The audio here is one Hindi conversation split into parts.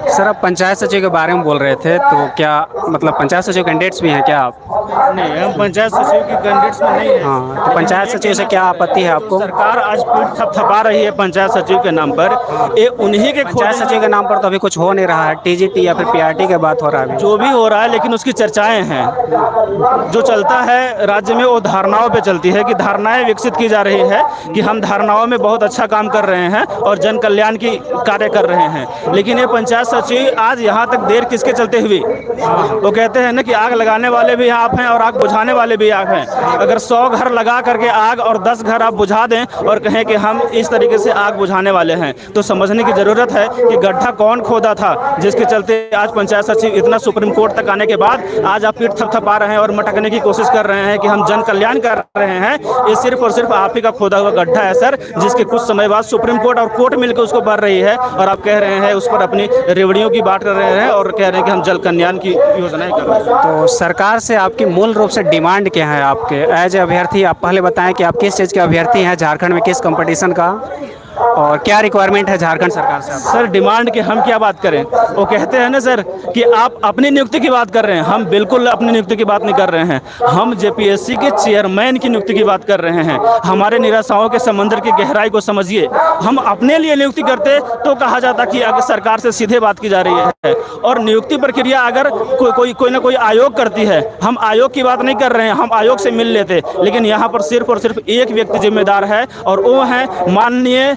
सर, आप पंचायत सचिव के बारे में बोल रहे थे, तो क्या मतलब पंचायत सचिव कैंडिडेट्स भी हैं क्या आप? नहीं, हम पंचायत सचिव की कैंडिडेट्स में नहीं है। हाँ, तो पंचायत सचिव से क्या आपत्ति है आपको? सरकार आज पीठ थपथपा रही है पंचायत सचिव के नाम पर। ये उन्हीं के पंचायत सचिव के नाम पर तो अभी कुछ हो नहीं रहा है, टीजीटी या फिर पीआरटी की बात हो रहा है। जो भी हो रहा है, लेकिन उसकी चर्चाएं हैं। जो चलता है राज्य में वो धारणाओं पे चलती है कि धारणाएं विकसित की जा रही है कि हम धारणाओं में बहुत अच्छा काम कर रहे हैं और जन कल्याण की कार्य कर रहे हैं। लेकिन ये पंचायत सचिव आज यहाँ तक देर किसके चलते हुई? वो कहते हैं ना कि आग लगाने वाले भी आप हैं और आग बुझाने वाले भी आप हैं। अगर 100 घर लगा करके आग और 10 घर आप बुझा दें और कहें कि हम इस तरीके से आग बुझाने वाले हैं, तो समझने की ज़रूरत है कि गड्ढा कौन खोदा था जिसके चलते आज पंचायत सचिव इतना सुप्रीम कोर्ट तक आने के बाद आज आप पीठ थपथपा रहे हैं और मटकने की कोशिश कर रहे हैं कि हम जन कल्याण कर रहे हैं। ये सिर्फ और सिर्फ आप ही का खोदा हुआ गड्ढा है सर, जिसके कुछ समय बाद सुप्रीम कोर्ट और कोर्ट मिलकर उसको भर रही है और आप कह रहे हैं उस पर अपनी रेवड़ियों की बात कर रहे हैं और कह रहे हैं कि हम जल कल्याण की योजनाएं कर रहे हैं। तो सरकार से आपकी मूल रूप से डिमांड क्या है आपके एज ए अभ्यर्थी? आप पहले बताएं कि आप किस चीज़ के अभ्यर्थी हैं, झारखंड में किस कंपटीशन का, और क्या रिक्वायरमेंट है झारखंड सरकार से? सर, डिमांड की हम क्या बात करें? वो कहते हैं ना सर कि आप अपनी नियुक्ति की बात कर रहे हैं। हम बिल्कुल अपनी नियुक्ति की बात नहीं कर रहे हैं। हम जेपीएससी के चेयरमैन की नियुक्ति की बात कर रहे हैं। हमारे निराशाओं के समंदर की गहराई को समझिए। हम अपने लिए नियुक्ति करते तो कहा जाता कि अगर सरकार से सीधे बात की जा रही है, और नियुक्ति प्रक्रिया अगर कोई ना कोई आयोग करती है, हम आयोग की बात नहीं कर रहे हैं, हम आयोग से मिल लेते। लेकिन यहाँ पर सिर्फ और सिर्फ एक व्यक्ति जिम्मेदार है और वो है माननीय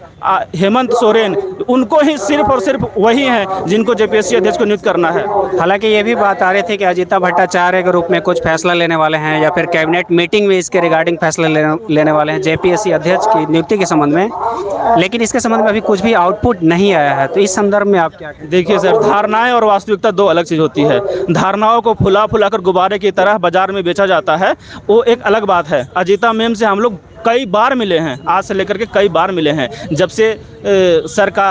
हेमंत सोरेन। उनको ही सिर्फ और सिर्फ वही हैं जिनको जेपीएससी अध्यक्ष को नियुक्त करना है। हालांकि ये भी बात आ रही थी कि अजीता भट्टाचार्य के रूप में कुछ फैसला लेने वाले हैं या फिर कैबिनेट मीटिंग में इसके रिगार्डिंग फैसला लेने वाले हैं जेपीएससी अध्यक्ष की नियुक्ति के संबंध में, लेकिन इसके संबंध में अभी कुछ भी आउटपुट नहीं आया है। तो इस संदर्भ में आप क्या कहें? देखिए सर, धारणाएं और वास्तविकता दो अलग चीज़ होती है। धारणाओं को फुला फुलाकर गुब्बारे की तरह बाजार में बेचा जाता है, वो एक अलग बात है। अजीता मैम से हम लोग कई बार मिले हैं, आज से लेकर के कई बार मिले हैं। जब से सर का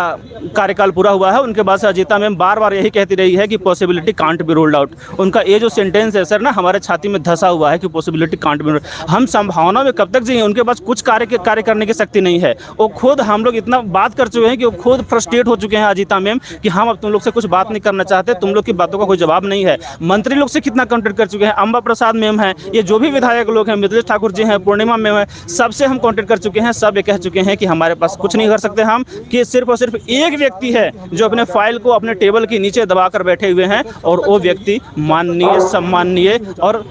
कार्यकाल पूरा हुआ है उनके बाद से अजीता मैम बार बार यही कहती रही है कि possibility can't be ruled out. उनका ये जो सेंटेंस है सर ना, हमारे छाती में धंसा हुआ है कि पॉसिबिलिटी कांट बी रूल्ड। हम संभावना में कब तक जिए? उनके पास कुछ कार्य करने की शक्ति नहीं है। वो खुद, हम लोग इतना बात कर चुके हैं कि वो खुद फ्रस्ट्रेट हो चुके हैं अजीता मैम कि हम अब तुम लोग से कुछ बात नहीं करना चाहते, तुम लोग की बातों का कोई जवाब नहीं है। मंत्री लोग से कितना कॉन्टेक्ट कर चुके हैं, अम्बा प्रसाद मैम हैं, ये जो भी विधायक लोग हैं, मिथिलेश ठाकुर जी हैं, पूर्णिमा मैम है, सबसे हम कॉन्टेक्ट कर चुके हैं। सब ये कह चुके हैं कि हमारे पास कुछ नहीं कर सकते हम, कि सिर्फ और सिर्फ एक व्यक्ति है जो अपने फाइल को अपने टेबल के नीचे दबाकर बैठे हुए हैं, और वो व्यक्ति माननीय, सम्माननीय और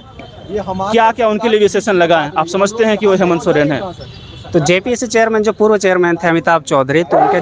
क्या क्या उनके लिए विशेषण लगाएं, आप समझते हैं कि वो हेमंत सोरेन है। तो जेपीएससी चेयरमैन जो पूर्व चेयरमैन थे अमिताभ चौधरी, तो उनके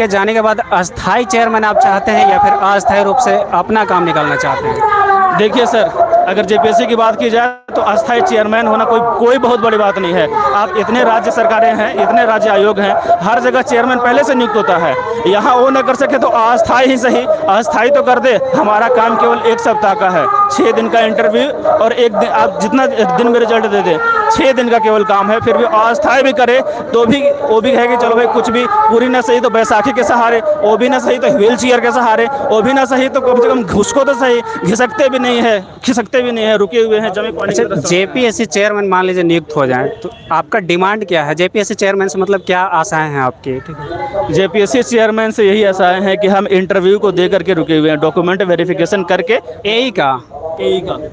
जाने के बाद अस्थाई चेयरमैन आप चाहते हैं या फिर अस्थायी रूप से अपना काम निकालना चाहते हैं? देखिए सर, अगर जेपीएससी की बात की जाए तो अस्थायी चेयरमैन होना कोई बहुत बड़ी बात नहीं है। आप इतने राज्य सरकारें हैं, इतने राज्य आयोग हैं, हर जगह चेयरमैन पहले से नियुक्त होता है। यहाँ वो न कर सके तो अस्थायी ही सही, अस्थायी तो कर दे। हमारा काम केवल 1 सप्ताह का है, 6 दिन का इंटरव्यू और 1 दिन, आप जितना दिन में रिजल्ट दे दें, 6 दिन का केवल काम है। फिर भी अस्थायी भी करे तो भी वो भी है कि चलो भाई कुछ भी पूरी ना सही तो बैसाखी के सहारे, वो भी ना सही तो व्हील चेयर के सहारे, वो भी ना सही तो कम से कम घुसको तो सही, खिसकते भी नहीं है, रुके हुए हैं जमे पानी। जेपीएससी चेयरमैन मान लीजिए नियुक्त हो जाए तो आपका डिमांड क्या है? जेपीएससी चेयरमैन से मतलब क्या आशाएं हैं आपकी? जेपीएससी चेयरमैन से यही आशाएं हैं कि हम इंटरव्यू को दे करके रुके हुए हैं, डॉक्यूमेंट वेरिफिकेशन करके। एई का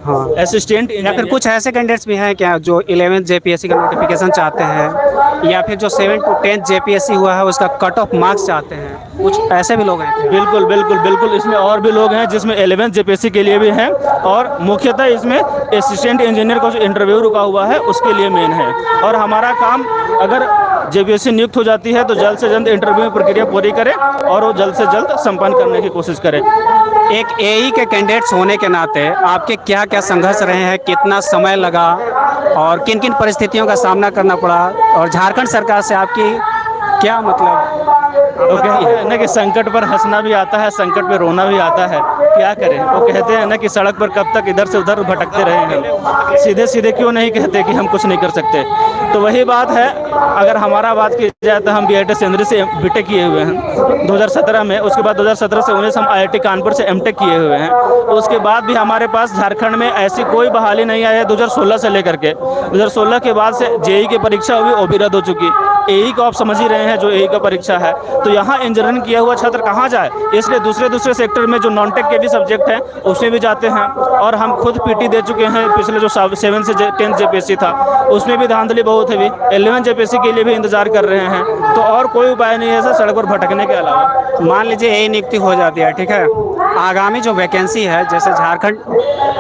हाँ, असिस्टेंट, या फिर कुछ ऐसे कैंडिडेट्स भी हैं क्या जो 11th जेपीएससी का नोटिफिकेशन चाहते हैं, या फिर जो 7th to 10th जेपीएससी हुआ है उसका कट ऑफ मार्क्स चाहते हैं? कुछ ऐसे भी लोग हैं? बिल्कुल बिल्कुल बिल्कुल, इसमें और भी लोग हैं जिसमें 11th जेपीएससी के लिए भी हैं, और मुख्यतः इसमें असिस्टेंट इंजीनियर का जो इंटरव्यू रुका हुआ है उसके लिए मेन है। और हमारा काम, अगर जेपीएससी नियुक्त हो जाती है तो जल्द से जल्द इंटरव्यू प्रक्रिया पूरी करें और वो जल्द से जल्द संपन्न करने की कोशिश करें। एक एई के कैंडिडेट्स होने के नाते आपके क्या क्या संघर्ष रहे हैं, कितना समय लगा और किन किन परिस्थितियों का सामना करना पड़ा, और झारखंड सरकार से आपकी क्या मतलब वो कहते हैं ना कि संकट पर हंसना भी आता है, संकट पर रोना भी आता है, क्या करें। वो कहते हैं ना कि सड़क पर कब तक इधर से उधर भटकते रहे हम, सीधे सीधे क्यों नहीं कहते कि हम कुछ नहीं कर सकते। तो वही बात है, अगर हमारा बात की जाए तो हम BIT सेंद्री से BTech किए हुए हैं 2017 में। उसके बाद 2017 से 19 हम IIT कानपुर से MTech किए हुए हैं। उसके बाद भी हमारे पास झारखंड में ऐसी कोई बहाली नहीं आई है 2016 से लेकर के। 2016 के बाद से JEE की परीक्षा हुई, वो भी रद्द हो चुकी। AE को आप समझ ही रहे हैं, जो AE का परीक्षा है। तो यहाँ इंजीनियरिंग किया हुआ छात्र कहाँ जाए, इसलिए दूसरे सेक्टर में जो नॉन टेक के भी सब्जेक्ट हैं उसमें भी जाते हैं। और हम खुद PT दे चुके हैं, पिछले जो 7 से 10 JPSC था उसमें भी धांधली बहुत है, 11 JPSC के लिए भी इंतजार कर रहे हैं। तो और कोई उपाय नहीं है सर सड़क पर भटकने के अलावा। मान लीजिए यही नियुक्ति हो जाती है, ठीक है, आगामी जो वैकेंसी है, जैसे झारखंड,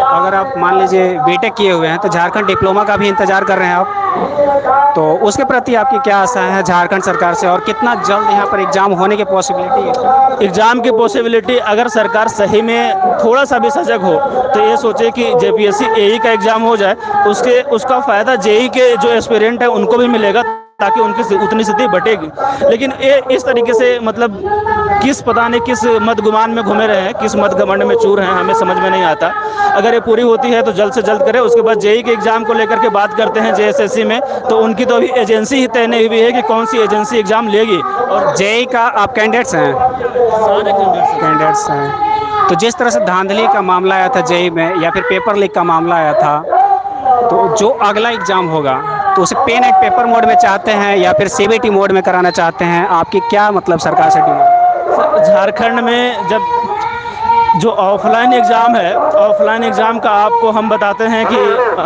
अगर आप मान लीजिए BTech किए हुए हैं तो झारखंड डिप्लोमा का भी इंतजार कर रहे हैं आप, तो उसके प्रति आपकी क्या आशा है झारखंड सरकार से, और कितना जल्द यहाँ पर एग्ज़ाम होने की पॉसिबिलिटी है? एग्ज़ाम की पॉसिबिलिटी, अगर सरकार सही में थोड़ा सा भी सजग हो तो ये सोचे कि JPSC AE का एग्ज़ाम हो जाए, उसका फ़ायदा JEE के जो एस्पिरेंट है उनको भी मिलेगा, ताकि उनकी उतनी स्थिति बटेगी। लेकिन ये इस तरीके से मतलब पता नहीं किस मदगुमान में घूमे रहे हैं, किस मदघमंड में चूर हैं, हमें समझ में नहीं आता। अगर ये पूरी होती है तो जल्द से जल्द करें। उसके बाद JEE के एग्ज़ाम को लेकर के बात करते हैं JSSC में, तो उनकी तो अभी एजेंसी ही तय नहीं हुई है कि कौन सी एजेंसी एग्ज़ाम लेगी। और JEE का आप कैंडिडेट्स हैं? सारे कैंडिडेट्स हैं। तो जिस तरह से धांधली का मामला आया था JEE में, या फिर पेपर लीक का मामला आया था, तो जो अगला एग्ज़ाम होगा तो उसे पेन एंड पेपर मोड में चाहते हैं या फिर CBT मोड में कराना चाहते हैं? आपकी क्या मतलब सरकार से डिमांड? झारखंड में जब जो ऑफलाइन एग्ज़ाम है, ऑफलाइन एग्ज़ाम का आपको हम बताते हैं कि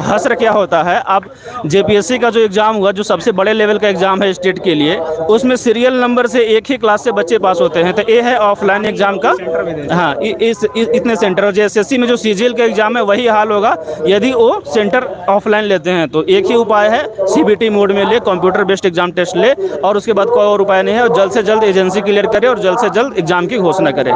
हश्र क्या होता है। अब JPSC का जो एग्ज़ाम हुआ, जो सबसे बड़े लेवल का एग्ज़ाम है स्टेट के लिए, उसमें सीरियल नंबर से एक ही क्लास से बच्चे पास होते हैं। तो ये है ऑफलाइन एग्ज़ाम का। हाँ, इतने सेंटर। और JSSC में जो CGL का एग्ज़ाम है वही हाल होगा यदि वो सेंटर ऑफलाइन लेते हैं। तो एक ही उपाय है, CBT मोड में ले, कंप्यूटर बेस्ड एग्ज़ाम टेस्ट ले, और उसके बाद कोई और उपाय नहीं है। और जल्द से जल्द एजेंसी क्लियर करे और जल्द से जल्द एग्ज़ाम की घोषणा करे।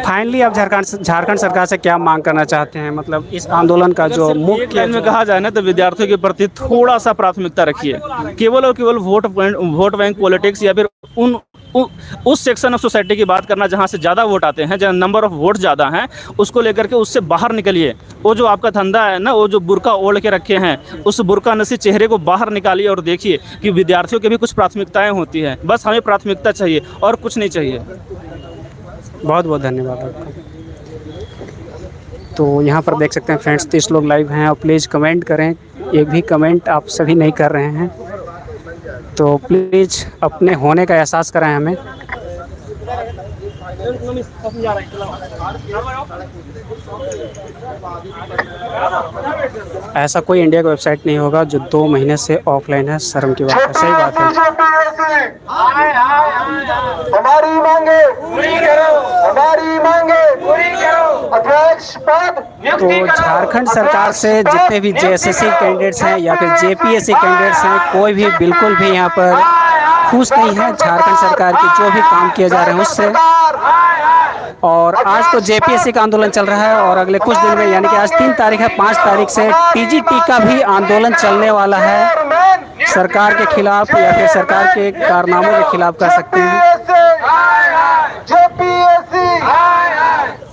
फाइनली आप झारखंड सरकार से क्या मांग करना चाहते हैं? मतलब इस आंदोलन का जो मुख्य लाइन में कहा जाए ना, तो विद्यार्थियों के प्रति थोड़ा सा प्राथमिकता रखिए। केवल और केवल वोट बैंक पॉलिटिक्स या फिर उस सेक्शन ऑफ सोसाइटी की बात करना जहां से ज़्यादा वोट आते हैं, जहां नंबर ऑफ वोट ज़्यादा हैं, उसको लेकर के उससे बाहर निकलिए। वो जो आपका धंधा है ना, वो जो बुर्का ओढ़ के रखे हैं, उस बुर्का नसी चेहरे को बाहर निकालिए और देखिए कि विद्यार्थियों की भी कुछ प्राथमिकताएँ होती हैं। बस हमें प्राथमिकता चाहिए और कुछ नहीं चाहिए। बहुत बहुत धन्यवाद आपका। तो यहाँ पर देख सकते हैं फ्रेंड्स, 30 लोग लाइव हैं, और प्लीज़ कमेंट करें। एक भी कमेंट आप सभी नहीं कर रहे हैं, तो प्लीज़ अपने होने का एहसास कराएं हमें। ऐसा कोई इंडिया का वेबसाइट नहीं होगा जो 2 महीने से ऑफलाइन है। शर्म की बात है, सही बात है। हमारी मांगे पूरी करो, हमारी मांगे पूरी करो। अध्यक्ष पद तो झारखंड सरकार से जितने भी JSSC कैंडिडेट्स हैं या फिर JPSC कैंडिडेट्स हैं, कोई भी बिल्कुल भी यहाँ पर खुश नहीं है झारखंड सरकार की जो भी काम किए जा रहे हैं उससे। और आज तो JPSC का आंदोलन चल रहा है, और अगले कुछ दिन में, यानी कि आज 3 तारीख है, 5 तारीख से TGT का भी आंदोलन चलने वाला है, सरकार के खिलाफ या फिर सरकार के कारनामों के खिलाफ कह सकते हैं। JPSC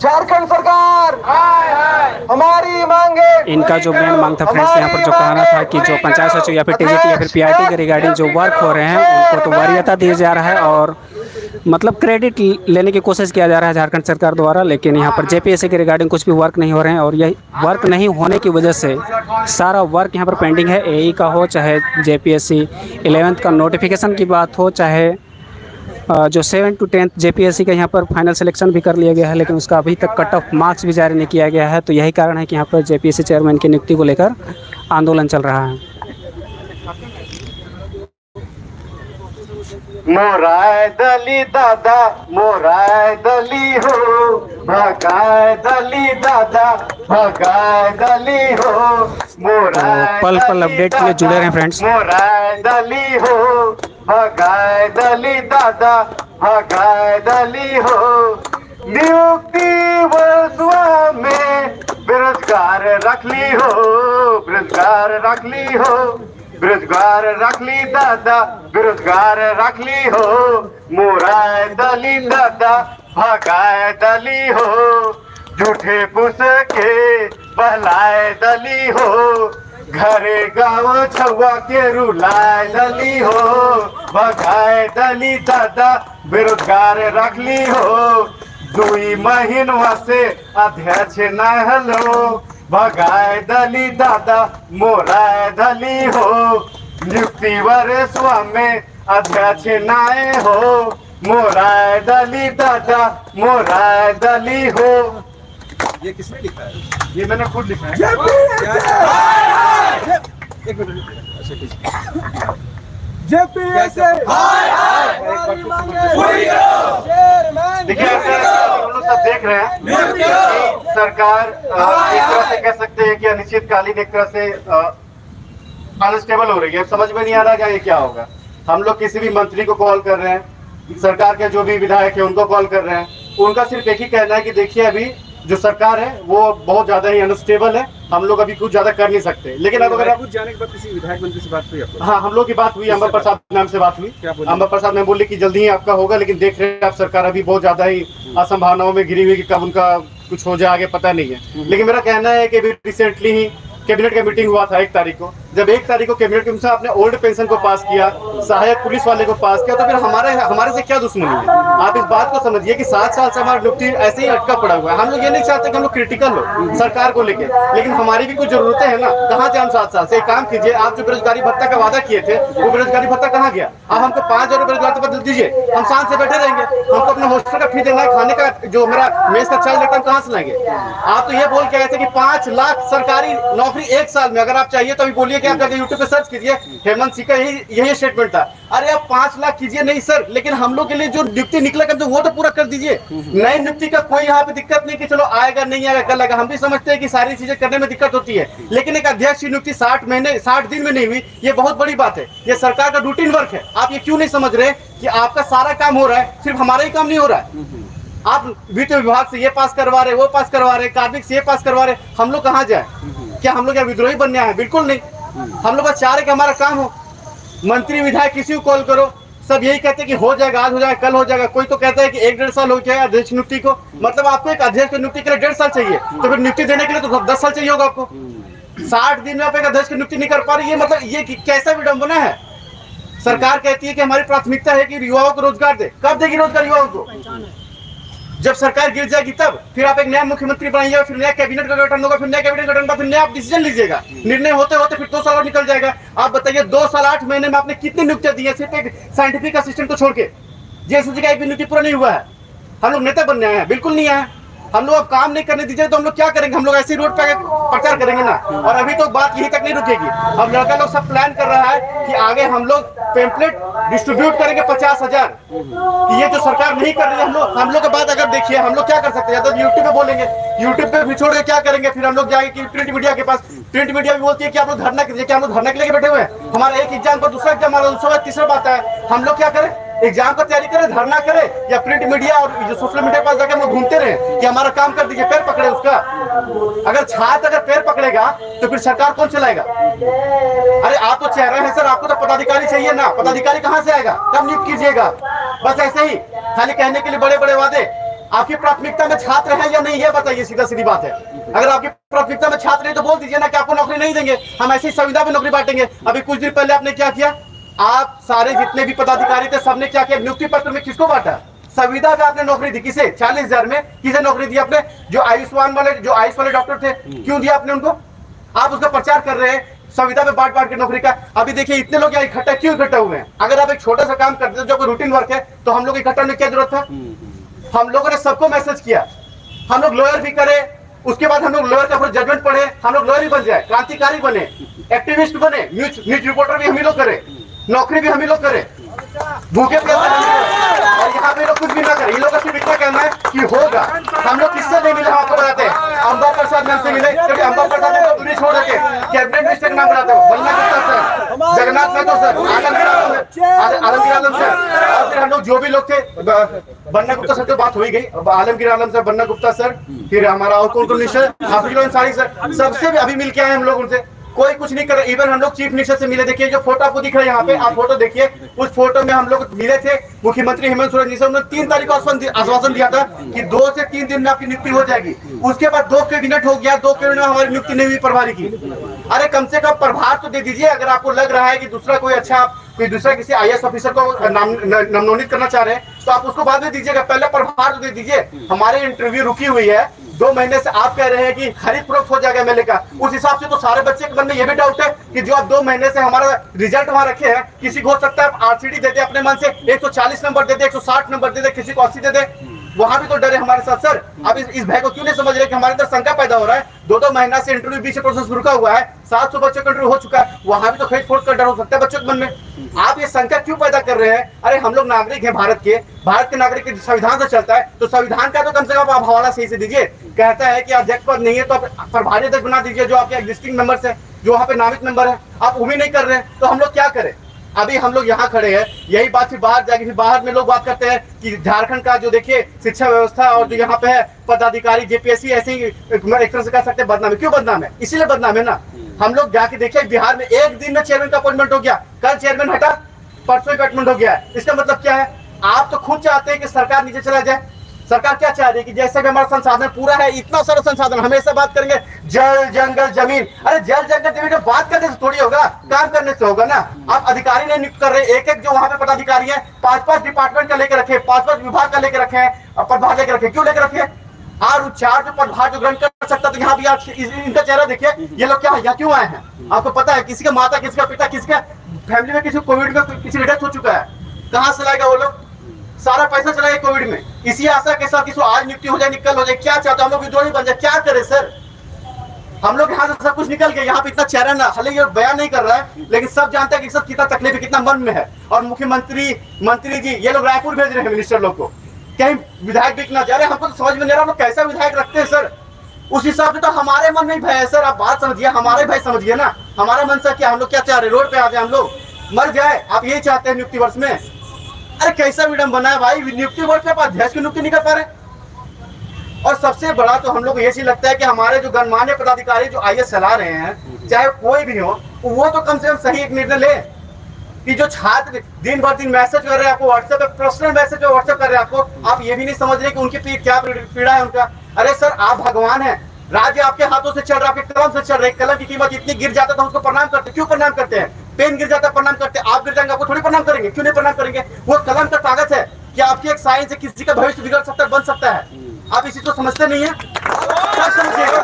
झारखंड सरकार हमारी मांगे। इनका जो मेन मांग था फ्रेंड्स, यहाँ पर जो कहना था कि जो पंचायत सचिव या फिर TGT या फिर PRT के रिगार्डिंग जो वर्क हो रहे हैं उनको तो वरीयता दिया जा रहा है, और मतलब क्रेडिट लेने की कोशिश किया जा रहा है झारखंड सरकार द्वारा। लेकिन यहाँ पर JPSC के रिगार्डिंग कुछ भी वर्क नहीं हो रहे हैं, और यही वर्क नहीं होने की वजह से सारा वर्क यहाँ पर पेंडिंग है। AE का हो, चाहे JPSC 11th का नोटिफिकेशन की बात हो, चाहे जो 7 to 10th JPSC का यहाँ पर फाइनल सिलेक्शन भी कर लिया गया है, लेकिन उसका अभी तक कट ऑफ मार्क्स भी जारी नहीं किया गया है। तो यही कारण है कि यहाँ पर JPSC चेयरमैन की नियुक्ति को लेकर आंदोलन चल रहा है। मोराय दली दादा, मोराय दली हो, भगाय दली दादा, भगाय दली हो, मोराय पल पल अपडेट के लिए जुड़े रहें फ्रेंड्स। मोराय दली हो, भगाय दली दादा, भगाय दली हो। नियुक्ति वर्षवा में बेरोजगार रख ली हो, बेरोजगार रख ली हो। बेरोजगार रख ली दादा, बेरोजगार रख ली हो, मोराए दली दादा, भगाए दली हो, झूठे पुस के बहलाए दली हो, घरे गाँव छुआ के रुलाए दली हो, भगाए दली दादा, बेरोजगार रख ली हो, 2 महीनवा से अध्यक्ष न हलो, भगाए दली दादा, मोराए दली हो, नियुक्ति वर्षवा में अध्यक्ष नाए हो, मोराए दली दादा, मोराए दली हो। ये किसने लिखा है? ये मैंने खुद लिखा है। देखिए हम लोग सब देख रहे हैं कि सरकार एक तरह से कह सकते हैं कि अनिश्चितकालीन एक तरह से अनस्टेबल हो रही है। समझ में नहीं आ रहा कि ये क्या होगा। हम लोग किसी भी मंत्री को कॉल कर रहे हैं, सरकार के जो भी विधायक है उनको कॉल कर रहे हैं, उनका सिर्फ एक ही कहना है कि देखिए अभी जो सरकार है वो बहुत ज्यादा ही अनस्टेबल है, हम लोग अभी कुछ ज्यादा कर नहीं सकते। लेकिन अब अगर कुछ जाने के बाद किसी विधायक मंत्री से बात हुई आपको? हाँ, हम लोग की बात हुई, अंबर प्रसाद मैम से बात हुई। अंबर प्रसाद मैम बोले कि जल्दी ही आपका होगा, लेकिन देख रहे हैं आप सरकार अभी बहुत ज्यादा ही असंभावनाओं में घिरी हुई कि कब उनका कुछ हो जाए आगे पता नहीं है। लेकिन मेरा कहना है कि अभी रिसेंटली ही कैबिनेट का मीटिंग हुआ था 1 तारीख को। जब 1 तारीख को कैबिनेट के अनुसार आपने ओल्ड पेंशन को पास किया, सहायक पुलिस वाले को पास किया, तो फिर हमारे से क्या दुश्मनी है? आप इस बात को समझिए कि 7 साल से हमारा नियुक्ति ऐसे ही अटका पड़ा हुआ है। हम लोग ये नहीं चाहते कि हम लोग क्रिटिकल हो सरकार को लेकर, लेकिन हमारी भी कुछ जरूरतें हैं ना। कहाँ थे हम 7 साल से? एक काम कीजिए, आप जो बेरोजगारी भत्ता का वादा किए थे वो बेरोजगारी भत्ता कहाँ गया? आप हमको 5,000 बेरोजगारी भत्ता दीजिए, हम शांत से बैठे रहेंगे। हमको अपना हॉस्टल का फी देना है, खाने का जो मेरा मेस का चार्ज लगता है कहाँ से लाएंगे? आप तो ये बोल के आए थे कि 5 लाख सरकारी नौकरी 1 साल में। अगर आप चाहिए तो अभी बोलिए कि आप जाके यूट्यूब पे सर्च कीजिए, हेमंत सिंह का यही स्टेटमेंट था। अरे आप 5 लाख कीजिए नहीं सर, लेकिन हम लोग के लिए जो नियुक्ति निकला कर वो तो पूरा कर दीजिए। नई नियुक्ति का कोई यहाँ पे दिक्कत नहीं कि चलो आएगा नहीं आएगा कल आएगा। हम भी समझते हैं कि सारी चीजें करने में दिक्कत होती है, लेकिन एक अध्यक्ष की नियुक्ति 60 दिन में नहीं हुई, ये बहुत बड़ी बात है। ये सरकार का रूटीन वर्क है। आप ये क्यों नहीं समझ रहे कि आपका सारा काम हो रहा है, सिर्फ हमारा ही काम नहीं हो रहा है। आप वित्त विभाग से ये पास करवा रहे, वो पास करवा रहे, कार्मिक से ये पास करवा रहे, हम लोग कहाँ जाए? क्या हम लोग क्या विद्रोही बनने आए? बिल्कुल नहीं। हम लोग बस चाह रहे कि हमारा काम हो। मंत्री विधायक किसी को कॉल करो, सब यही कहते हैं कि हो जाएगा, आज हो जाएगा, कल हो जाएगा। कोई तो कहता है कि 1-1.5 साल हो गया अध्यक्ष नियुक्ति को। मतलब आपको एक अध्यक्ष की नियुक्ति के लिए 1.5 साल चाहिए, तो फिर नियुक्ति देने के लिए तो 10 साल चाहिए होगा आपको। 60 दिन में आप एक अध्यक्ष की नियुक्ति नहीं कर पा रही है, मतलब ये कैसा विडंबना है? सरकार कहती है कि हमारी प्राथमिकता है कि युवाओं को रोजगार दे। कब देगी रोजगार युवाओं को? जब सरकार गिर जाएगी तब। फिर आप एक नया मुख्यमंत्री बनाइएगा, फिर नया कैबिनेट का गठन होगा, फिर नया कैबिनेट गठन होगा, फिर नया आप डिसीजन लीजिएगा। निर्णय होते होते फिर 2 साल और निकल जाएगा। आप बताइए 2 साल 8 महीने में आपने कितनी नियुक्तियां दी है सिर्फ एक साइंटिफिक असिस्टेंट को छोड़ के? जेएसएससी का एक भी नियुक्ति पूरा नहीं हुआ है। हम लोग नेता बनने आए हैं? बिल्कुल नहीं आए। हम लोग अब काम नहीं करने दीजिए तो हम लोग क्या करेंगे? हम लोग ऐसे ही रोड पे प्रचार करेंगे ना। और अभी तो बात यहीं तक नहीं रुकेगी। अब लड़का लोग सब प्लान कर रहा है कि आगे हम लोग पेम्पलेट डिस्ट्रीब्यूट करेंगे 50,000 कि ये जो सरकार नहीं कर रही है। हम लोग के बात अगर देखिए हम लोग क्या कर सकते हैं, या तो यूट्यूब पे बोलेंगे, यूट्यूब पे भी छोड़ के क्या करेंगे? फिर हम लोग जाएंगे प्रिंट मीडिया के पास। प्रिंट मीडिया भी बोलती है कि आप लोग धरना कीजिए। क्या हम लोग धरना के लेके बैठे हुए हैं? हमारा एक एग्जाम पर दूसरा एग्जाम, हमारा दूसरा तीसरा बात है। हम लोग क्या करें? एग्जाम का तैयारी करें, धरना करें, या प्रिंट मीडिया और जो सोशल मीडिया पास जाकर हम लोग घूमते रहे कि हमारा काम कर दीजिए? पैर पकड़े उसका। अगर छात्र अगर पैर पकड़ेगा तो फिर सरकार कौन चलाएगा? अरे आप तो चेहरा है सर, आपको तो पदाधिकारी चाहिए ना। पदाधिकारी कहाँ से आएगा? कब नियुक्त कीजिएगा? बस ऐसे ही खाली कहने के लिए बड़े बड़े वादे। आपकी प्राथमिकता में छात्र है या नहीं, ये बताइए। सीधा सीधी बात है। अगर आपकी प्राथमिकता में छात्र नहीं तो बोल दीजिए ना कि आपको नौकरी नहीं देंगे, हम ऐसे ही संविदा में नौकरी बांटेंगे। अभी कुछ दिन पहले आपने क्या किया? आप सारे जितने भी पदाधिकारी थे सबने क्या किया? नियुक्ति पत्र में किसको बांटा? संविदा में आपने नौकरी दी। किसे? 40,000 में किसे नौकरी दी आपने? जो आयुष वाले डॉक्टर थे, क्यों दिया आपने उनको? आप उसका प्रचार कर रहे हैं संविदा में बांट के नौकरी का। अभी देखिए इतने लोग यहाँ इकट्ठा क्यों इकट्ठा हुए हैं? अगर आप एक छोटा सा काम करते जो कोई रूटीन वर्क है तो हम लोग इकट्ठा होने की क्या जरूरत था? हम लोगों ने सबको मैसेज किया। हम लोग लॉयर भी करे, उसके बाद हम लोग लॉयर का पूरा जजमेंट पढ़े, हम लोग लॉयर ही बन जाए, क्रांतिकारी बने, एक्टिविस्ट बने, न्यूज रिपोर्टर भी हम ही लोग करे, नौकरी भी हम ही लोग करें, भूखे प्यासे और यहाँ पे लोग कुछ भी ना करें। ये लोग का सिर्फ इतना कहना है कि होगा। हम लोग किससे नहीं मिले? हम आपको बताते हैं, अंबर प्रसाद मैम से मिले, क्योंकि अंबर प्रसाद मैम को छोड़ के कैबिनेट मिनिस्टर नाम बताते हो, Banna Gupta sir, Jagannath Mahato sir, Alamgir Alam sir, और फिर हम लोग जो भी लोग थे, बन्ना गुप्ता सर तो बात हो ही गई, आलमगीर आलम सर, बन्ना गुप्ता सर, फिर हमारा और कौन हाफिज अंसारी सर, सबसे भी अभी मिल के आए हम लोग उनसे। कोई कुछ नहीं कर रहा। इवन हम लोग चीफ मिनिस्टर से मिले, देखिए जो फोटो आपको दिख रहा है यहाँ पे, आप फोटो देखिए, उस फोटो में हम लोग मिले थे मुख्यमंत्री हेमंत सोरेन जी से। उन्होंने 3 तारीख को आश्वासन दिया था कि 2 से 3 दिन में आपकी नियुक्ति हो जाएगी। उसके बाद 2 कैबिनेट हो गया, 2 कैबिनेट में हमारी नियुक्ति नहीं हुई प्रभारी की। अरे कम से कम प्रभार तो दे दीजिए। अगर आपको लग रहा है कि दूसरा कोई अच्छा, कोई दूसरा किसी IAS ऑफिसर को नवनित करना चाह रहे हैं तो आप उसको बाद में दीजिएगा, पहले प्रभार तो दे दीजिए। हमारे इंटरव्यू रुकी हुई है 2 महीने से, आप कह रहे हैं कि खरीद फरोख्त हो जाएगा मेले का। उस हिसाब से तो सारे बच्चे के मन में ये भी डाउट है कि जो आप 2 महीने से हमारा रिजल्ट वहां रखे हैं, किसी को हो सकता है RCD दे दे अपने मन से, 140 नंबर दे दे, 160 नंबर दे दे, किसी को 80 दे दे। वहां भी तो डर है हमारे साथ सर। अब इस भय को क्यों नहीं समझ रहे कि हमारे अंदर शंका पैदा हो रहा है। 2 महीना से इंटरव्यू बीच प्रोसेस रुका हुआ है, 700 बच्चों का इंटरव्यू हो चुका है, वहां भी तो खरीद फरोख्त का डर हो सकता है बच्चों के मन में। आप ये शंका क्यों पैदा कर रहे हैं? अरे हम लोग नागरिक हैं भारत के नागरिक के संविधान से चलता है, तो संविधान का तो कम से कम आप हवाला सही से दीजिए। कहता है कि अध्यक्ष पद नहीं है तो आप प्रभारी अध्यक्ष बना दीजिए, जो आपके एग्जिस्टिंग मेंबर्स है, जो वहाँ पे नामित मेंबर है। आप वो भी नहीं कर रहे हैं तो हम लोग क्या करें? अभी हम लोग यहाँ खड़े हैं, यही बात फिर बाहर जाएगी, फिर बाहर में लोग बात करते हैं कि झारखंड का जो देखिए शिक्षा व्यवस्था और जो यहाँ पे है पदाधिकारी JPSC ऐसे ही एक तरह से कह सकते हैं बदनाम है। क्यों बदनाम है? इसीलिए बदनाम है ना। हम लोग जाके देखिए बिहार में एक दिन में चेयरमैन का अपॉइंटमेंट हो गया, कल चेयरमैन हटा, परसों अपॉइंटमेंट हो गया है। इसका मतलब क्या है? आप तो खुद चाहते हैं कि सरकार नीचे चला जाए। सरकार क्या चाह रही है कि जैसे भी हमारा संसाधन पूरा है, इतना सारा संसाधन, हमेशा बात करेंगे जल जंगल जमीन। अरे जल जंगल जमीन बात करने से थोड़ी होगा, काम करने से होगा ना। आप अधिकारी नहीं नियुक्त कर रहे, एक जो वहां पे पदाधिकारी है 5-5 डिपार्टमेंट का लेकर रखे, 5-5 विभाग का लेकर रखे हैं, पदभार लेकर रखे। क्यों लेकर रखे? और 4 जो पदभार जो ग्रहण कर सकता, तो यहाँ भी आप इनका चेहरा देखिए, ये लोग क्या यहाँ क्यों आए हैं? आपको पता है किसी का माता, किसी का पिता, किसी का फैमिली में किसी कोविड में किसी का डेथ हो चुका है, कहाँ से लाएगा वो लोग? सारा पैसा चला गया कोविड में, इसी आशा के साथ कि आज नियुक्ति हो जाए, निकल हो जाए। क्या चाहते हम लोग विद्रोही बन जाए? क्या करें सर? हम लोग यहाँ से सब कुछ निकल गया, यहाँ पे इतना चेहरा ना, हालांकि ये बयान नहीं कर रहा है, लेकिन सब जानते हैं कि सब कितना तकलीफ है, कितना मन में है। और मुख्यमंत्री, मंत्री जी ये लोग रायपुर भेज रहे हैं मिनिस्टर लोग को, कहीं विधायक बिकना जा रहे हैं। हमको तो समझ में नहीं आ रहा लोग कैसा विधायक रखते हैं सर। उस हिसाब से तो हमारे मन में भय है सर। आप बात समझिए, हमारे भय समझिए ना। हमारा मन से क्या, हम लोग क्या चाह रहे हैं? रोड पे आ जाए, हम लोग मर जाए। आप यही चाहते हैं नियुक्ति वर्ष में? अरे कैसा विडम्बना है भाई, नियुक्ति वर्ष में आप अध्यक्ष की नियुक्ति नहीं कर पा रहे। और सबसे बड़ा तो हम लोग को ये चीज लगता है कि हमारे जो गणमान्य पदाधिकारी जो IAS चला रहे हैं, चाहे कोई भी हो, वो तो कम से कम सही एक निर्णय ले कि जो छात्र दिन भर दिन मैसेज कर रहे हैं आपको व्हाट्सएप पे, पर्सनल मैसेज व्हाट्सएप कर रहे हैं आपको, आप ये भी नहीं समझ रहे कि उनकी क्या पीड़ा है उनका। अरे सर आप भगवान हैं, राज्य आपके हाथों से चल रहा है, आपके कलम से चल रहा है। कलम की कीमत इतनी गिर जाता है तो उसको प्रणाम करते। क्यों प्रणाम करते हैं? पेन गिर जाता है प्रणाम करते हैं। आप गिर जाएंगे आपको थोड़ी प्रणाम करेंगे। क्यों नहीं प्रणाम करेंगे? वो कलम का कागज है कि आपकी एक साइन से किसी का भविष्य बिगड़ सकता है, बन सकता है। आप इसी को समझते नहीं है, क्या समझिएगा?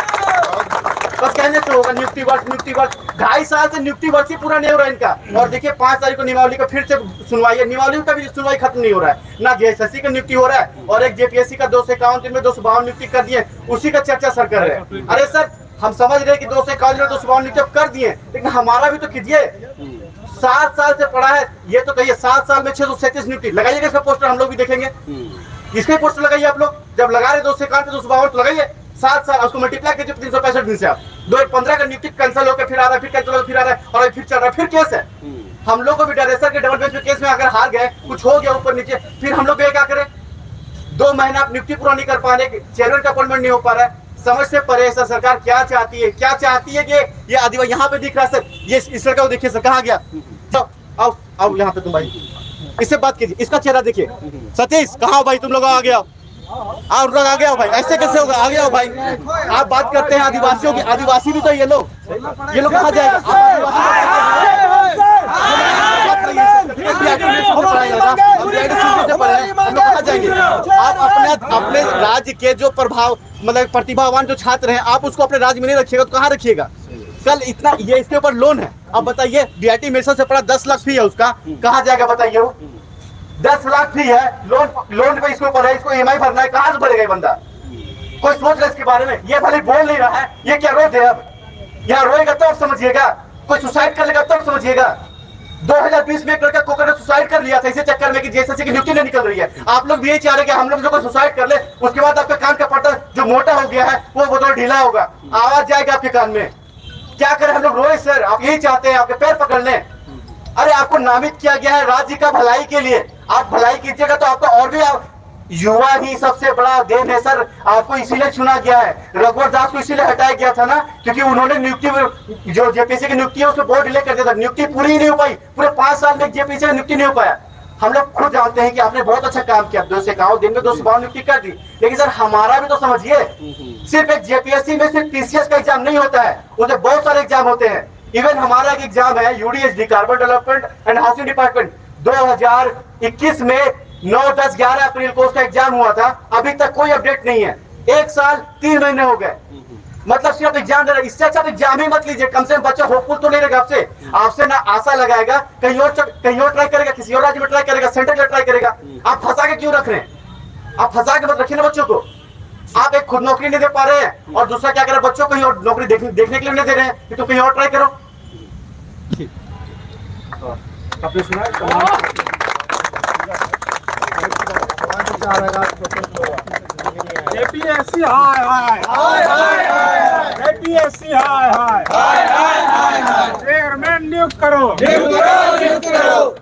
बस कहने से होगा नियुक्ति वर्ष 2.5 साल से नियुक्ति वर्ष ही पूरा नहीं हो रहा है इनका। और देखिए 5 तारीख को नियमावली का फिर से सुनवाई है, नियमावली का भी सुनवाई खत्म नहीं हो रहा है ना। JSSC का नियुक्ति हो रहा है और एक JPSC का 251 दिन में 252 नियुक्ति कर दिए, उसी का चर्चा सर कर रहे हैं। अरे सर हम समझ रहे हैं कि 251 दिन में 252 नियुक्ति कर दिए, लेकिन हमारा भी तो कीजिए। 7 साल से पढ़ा है, ये तो कहिए 7 साल में 637 नियुक्ति लगाइएगा। इसका पोस्टर हम लोग भी देखेंगे, इसके पोस्टर लगाइए आप लोग। जब लगा रहे 251 पे 252 तो लगाइए। 7 साल उसको मल्टीप्लाई कीजिए 365 दिन से। आप 2015 का नियुक्ति कैंसिल होकर फिर आ रहा है, फिर कैंसिल होकर फिर आ रहा है, और फिर चल रहा है, फिर केस है। हम लोग को भी डर है सर कि डबल बेंच केस में अगर हार गए, कुछ हो गया ऊपर नीचे, फिर हम लोग क्या करें? 2 महीना आप नियुक्ति पूरा नहीं कर पा रहे, चेयरमैन का अपॉइंटमेंट नहीं हो पा रहा है। समझ से परे सर सरकार क्या चाहती है, क्या चाहती है कि ये आदिवासी यहाँ पे दिख रहा है सर, ये इस लड़का को देखिए सर, कहाँ गया? आओ आओ यहाँ पे तुम भाई, इससे बात कीजिए, इसका चेहरा देखिए। सतीश कहाँ भाई, तुम लोग आ गया, आप लोग आ गया भाई, ऐसे कैसे होगा? आ गया भाई। आप बात करते हैं आदिवासियों की, आदिवासी भी तो ये लोग कहाँ जाएगा? आप अपने राज्य के जो प्रभाव मतलब प्रतिभावान जो छात्र हैं, आप उसको अपने राज्य में नहीं रखिएगा तो कहाँ रखिएगा? कल इतना ये इसके ऊपर लोन है, अब बताइए DIT मेडिसिन से पड़ा 10 लाख फी है उसका, कहाँ जाएगा बताइए? वो 10 लाख फी है, लोन पे इसके ऊपर है, इसको EMI भरना है, कहाँ से भरेगा ये बंदा? कोई सोच रहा है इसके बारे में? ये भले बोल नहीं रहा है, ये क्या रो दे? अब यहाँ रोएगा तो समझिएगा, कोई सुसाइड कर लेगा तब समझिएगा। 2020 में एक लड़का कोकर ने सुसाइड कर लिया था इसी चक्कर में कि JSSC की नियुक्ति नहीं निकल रही है। आप लोग भी यही चाह रहे हैं कि हम लोग जो कोई सुसाइड कर ले, उसके बाद आपके कान का पट्टा जो मोटा हो गया है वो थोड़ा ढीला होगा, आवाज जाएगा आपके कान में। क्या करें हम लोग? रोए सर, आप यही चाहते हैं आपके पैर पकड़ लें। अरे आपको नामित किया गया है राज्य का भलाई के लिए, आप भलाई कीजिएगा तो आपको और भी युवा ही सबसे बड़ा देन है सर। आपको इसीलिए चुना गया है, रघुवर दास को इसीलिए हटाया गया था ना, क्योंकि उन्होंने नियुक्ति, जो जेपीसी की नियुक्ति है उसमें बहुत डिले कर दिया था, नियुक्ति पूरी ही नहीं हो पाई, पूरे 5 साल में जेपीसी की नियुक्ति नहीं हो पाया। हम लोग खुद जानते हैं कि आपने बहुत अच्छा काम किया, 251 दिन में 252 नियुक्ति कर दी, लेकिन सर हमारा भी तो समझिए, सिर्फ एक जेपीएससी में सिर्फ टीसीएस का एग्जाम नहीं होता है, उसमें बहुत सारे एग्जाम होते हैं। इवन हमारा एक एग्जाम है UDHD, carbon development and housing department, 2021 में 9, 10, 11 अप्रैल को उसका एग्जाम हुआ था, अभी तक कोई अपडेट नहीं है। 1 साल 3 महीने हो गए, मतलब सिर्फ एग्जाम दे रहा है। इससे अच्छा आप एग्जाम ही मत लीजिए, कम से कम बच्चा होपफुल तो नहीं रहेगा आपसे ना आशा लगाएगा, कहीं और ट्राई करेगा, किसी और राज्य में ट्राई करेगा, सेंटर में ट्राई करेगा। आप फंसा के क्यों रख रहे हैं? आप फंसा के मत रखिए ना बच्चों को। आप एक खुद नौकरी नहीं दे पा रहे हैं और दूसरा क्या कर रहे हैं, बच्चों को कहीं और नौकरी देखने के लिए नहीं दे रहे हैं कि तुम कहीं और ट्राई करो। आपने सुना जेपीएससी हाय हाय हाय हाय, जेपीएससी हाय हाय हाय हाय हाय, चेयरमैन नियुक्त करो, नियुक्त करो, नियुक्त करो।